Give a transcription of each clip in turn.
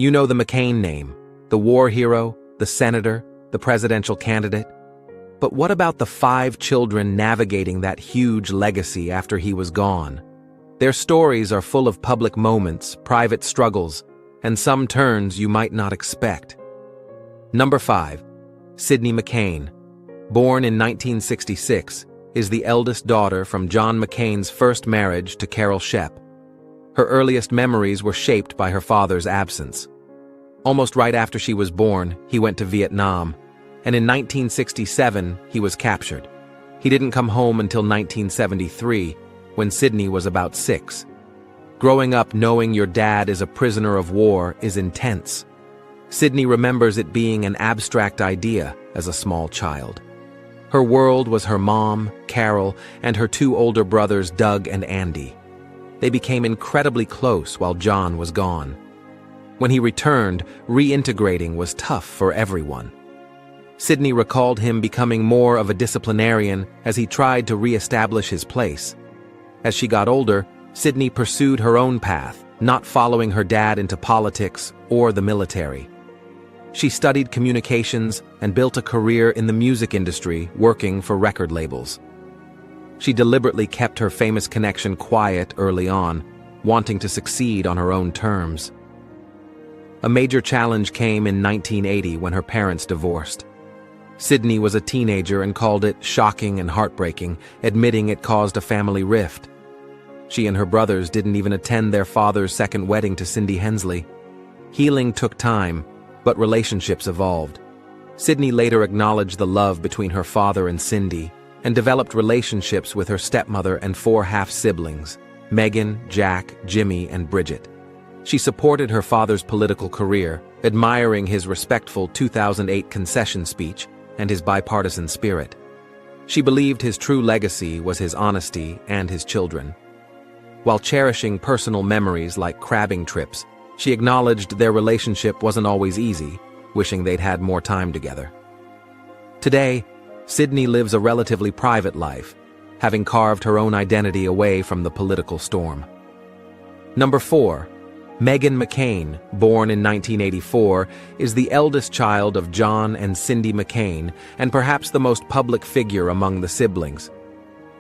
You know the McCain name, the war hero, the senator, the presidential candidate. But what about the 5 children navigating that huge legacy after he was gone? Their stories are full of public moments, private struggles, and some turns you might not expect. Number 5. Sydney McCain. Born in 1966, is the eldest daughter from John McCain's first marriage to Carol Shep. Her earliest memories were shaped by her father's absence. Almost right after she was born, he went to Vietnam, and in 1967, he was captured. He didn't come home until 1973, when Sydney was about 6. Growing up knowing your dad is a prisoner of war is intense. Sydney remembers it being an abstract idea as a small child. Her world was her mom, Carol, and her 2 older brothers, Doug and Andy. They became incredibly close while John was gone. When he returned, reintegrating was tough for everyone. Sydney recalled him becoming more of a disciplinarian as he tried to re-establish his place. As she got older, Sydney pursued her own path, not following her dad into politics or the military. She studied communications and built a career in the music industry, working for record labels. She deliberately kept her famous connection quiet early on, wanting to succeed on her own terms. A major challenge came in 1980 when her parents divorced. Sydney was a teenager and called it shocking and heartbreaking, admitting it caused a family rift. She and her brothers didn't even attend their father's second wedding to Cindy Hensley. Healing took time, but relationships evolved. Sydney later acknowledged the love between her father and Cindy, and developed relationships with her stepmother and 4 half-siblings, Meghan, Jack, Jimmy, and Bridget. She supported her father's political career, admiring his respectful 2008 concession speech and his bipartisan spirit. She believed his true legacy was his honesty and his children. While cherishing personal memories like crabbing trips, she acknowledged their relationship wasn't always easy, wishing they'd had more time together. Today, Sydney lives a relatively private life, having carved her own identity away from the political storm. Number 4. Meghan McCain, born in 1984, is the eldest child of John and Cindy McCain and perhaps the most public figure among the siblings.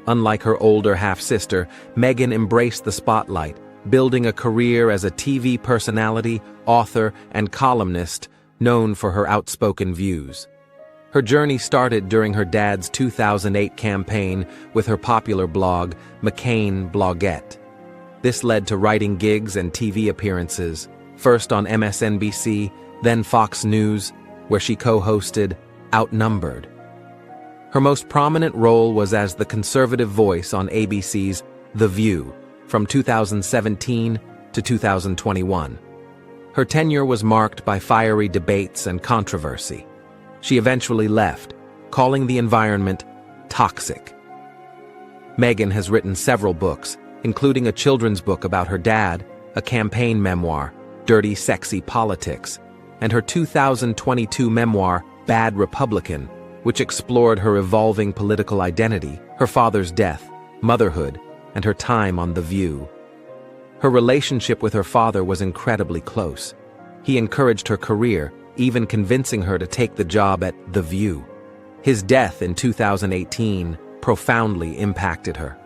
Unlike her older half-sister, Meghan embraced the spotlight, building a career as a TV personality, author, and columnist known for her outspoken views. Her journey started during her dad's 2008 campaign with her popular blog, McCain Bloggette. This led to writing gigs and TV appearances, first on MSNBC, then Fox News, where she co-hosted Outnumbered. Her most prominent role was as the conservative voice on ABC's The View from 2017 to 2021. Her tenure was marked by fiery debates and controversy. She eventually left, calling the environment toxic. Meghan has written several books, including a children's book about her dad, a campaign memoir, Dirty Sexy Politics, and her 2022 memoir, Bad Republican, which explored her evolving political identity, her father's death, motherhood, and her time on The View. Her relationship with her father was incredibly close. He encouraged her career, even convincing her to take the job at The View. His death in 2018 profoundly impacted her.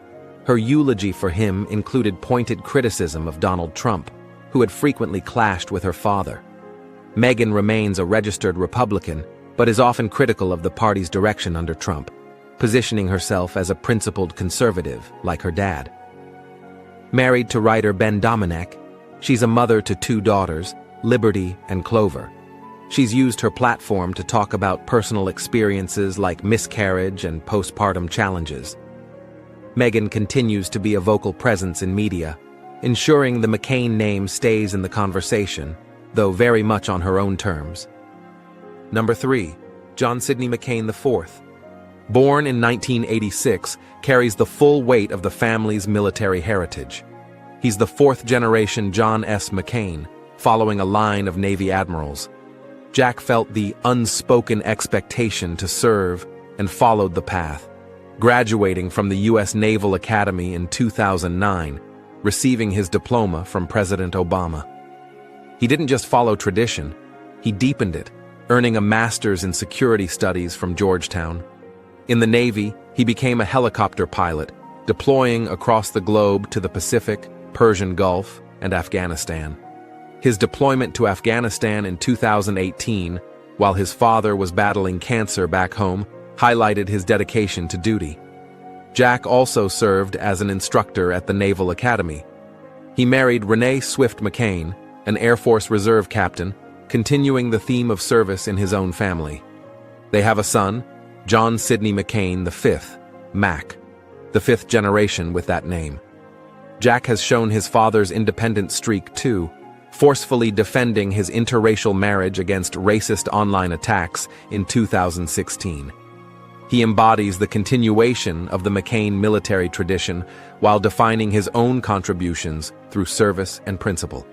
Her eulogy for him included pointed criticism of Donald Trump, who had frequently clashed with her father. Meghan remains a registered Republican, but is often critical of the party's direction under Trump, positioning herself as a principled conservative like her dad. Married to writer Ben Domenech, she's a mother to 2 daughters, Liberty and Clover. She's used her platform to talk about personal experiences like miscarriage and postpartum challenges. Meghan continues to be a vocal presence in media, ensuring the McCain name stays in the conversation, though very much on her own terms. Number 3. John Sidney McCain IV. Born in 1986, carries the full weight of the family's military heritage. He's the 4th-generation John S. McCain, following a line of Navy admirals. Jack felt the unspoken expectation to serve and followed the path, graduating from the U.S. Naval Academy in 2009, receiving his diploma from President Obama. He didn't just follow tradition, he deepened it, earning a master's in security studies from Georgetown. In the Navy, he became a helicopter pilot, deploying across the globe to the Pacific, Persian Gulf, and Afghanistan. His deployment to Afghanistan in 2018, while his father was battling cancer back home, highlighted his dedication to duty. Jack also served as an instructor at the Naval Academy. He married Renee Swift McCain, an Air Force Reserve captain, continuing the theme of service in his own family. They have a son, John Sidney McCain V, Mac, the fifth generation with that name. Jack has shown his father's independent streak too, forcefully defending his interracial marriage against racist online attacks in 2016. He embodies the continuation of the McCain military tradition while defining his own contributions through service and principle.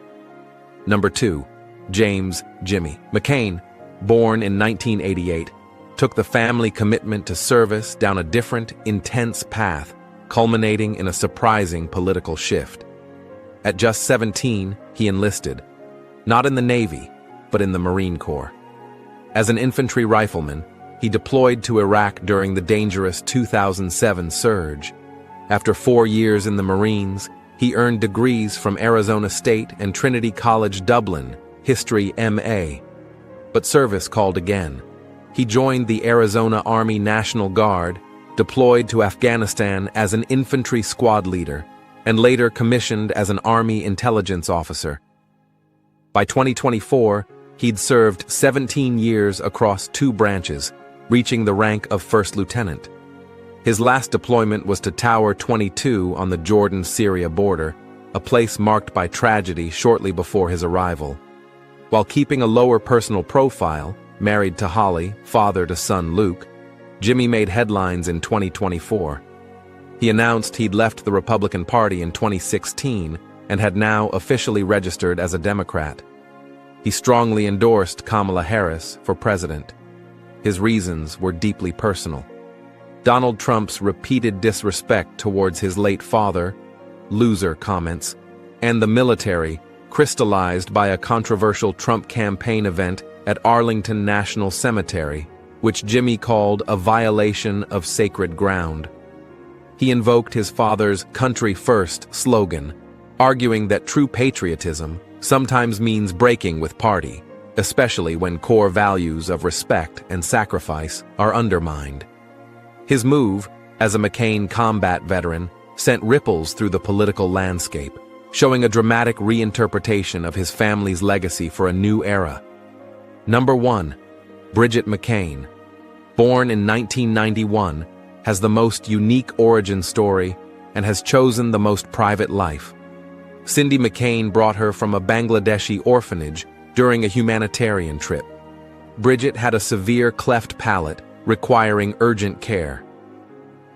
Number 2. James Jimmy McCain, born in 1988, took the family commitment to service down a different, intense path, culminating in a surprising political shift. At just 17, he enlisted, not in the Navy, but in the Marine Corps. As an infantry rifleman, he deployed to Iraq during the dangerous 2007 surge. After 4 years in the Marines, he earned degrees from Arizona State and Trinity College Dublin, History MA. But service called again. He joined the Arizona Army National Guard, deployed to Afghanistan as an infantry squad leader, and later commissioned as an Army intelligence officer. By 2024, he'd served 17 years across 2 branches, reaching the rank of first lieutenant. His last deployment was to Tower 22 on the Jordan-Syria border, a place marked by tragedy shortly before his arrival. While keeping a lower personal profile, married to Holly, father to son Luke, Jimmy made headlines in 2024. He announced he'd left the Republican Party in 2016 and had now officially registered as a Democrat. He strongly endorsed Kamala Harris for president. His reasons were deeply personal. Donald Trump's repeated disrespect towards his late father, loser comments, and the military, crystallized by a controversial Trump campaign event at Arlington National Cemetery, which Jimmy called a violation of sacred ground. He invoked his father's "Country First" slogan, arguing that true patriotism sometimes means breaking with party, especially when core values of respect and sacrifice are undermined. His move, as a McCain combat veteran, sent ripples through the political landscape, showing a dramatic reinterpretation of his family's legacy for a new era. Number 1. Bridget McCain, born in 1991, has the most unique origin story and has chosen the most private life. Cindy McCain brought her from a Bangladeshi orphanage during a humanitarian trip. Bridget had a severe cleft palate, requiring urgent care.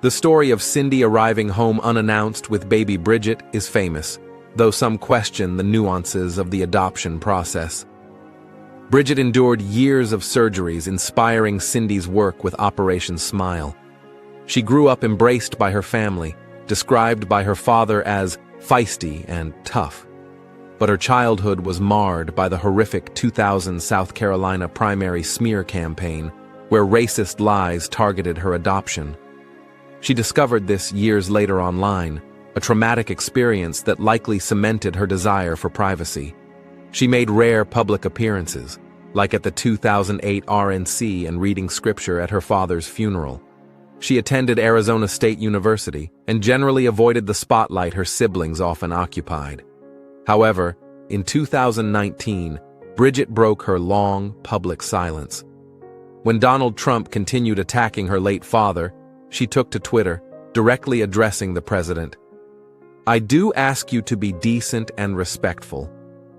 The story of Cindy arriving home unannounced with baby Bridget is famous, though some question the nuances of the adoption process. Bridget endured years of surgeries, inspiring Cindy's work with Operation Smile. She grew up embraced by her family, described by her father as feisty and tough. But her childhood was marred by the horrific 2000 South Carolina primary smear campaign, where racist lies targeted her adoption. She discovered this years later online, a traumatic experience that likely cemented her desire for privacy. She made rare public appearances, like at the 2008 RNC and reading scripture at her father's funeral. She attended Arizona State University and generally avoided the spotlight her siblings often occupied. However, in 2019, Bridget broke her long, public silence. When Donald Trump continued attacking her late father, she took to Twitter, directly addressing the president. "I do ask you to be decent and respectful.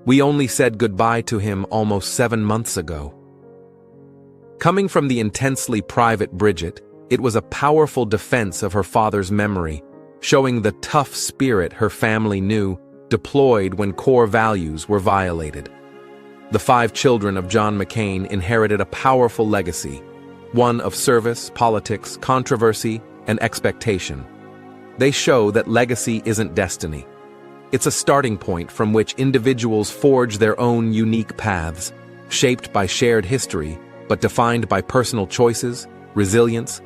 We only said goodbye to him almost 7 months ago." Coming from the intensely private Bridget, it was a powerful defense of her father's memory, showing the tough spirit her family knew deployed when core values were violated. The 5 children of John McCain inherited a powerful legacy, one of service, politics, controversy, and expectation. They show that legacy isn't destiny. It's a starting point from which individuals forge their own unique paths, shaped by shared history, but defined by personal choices, resilience,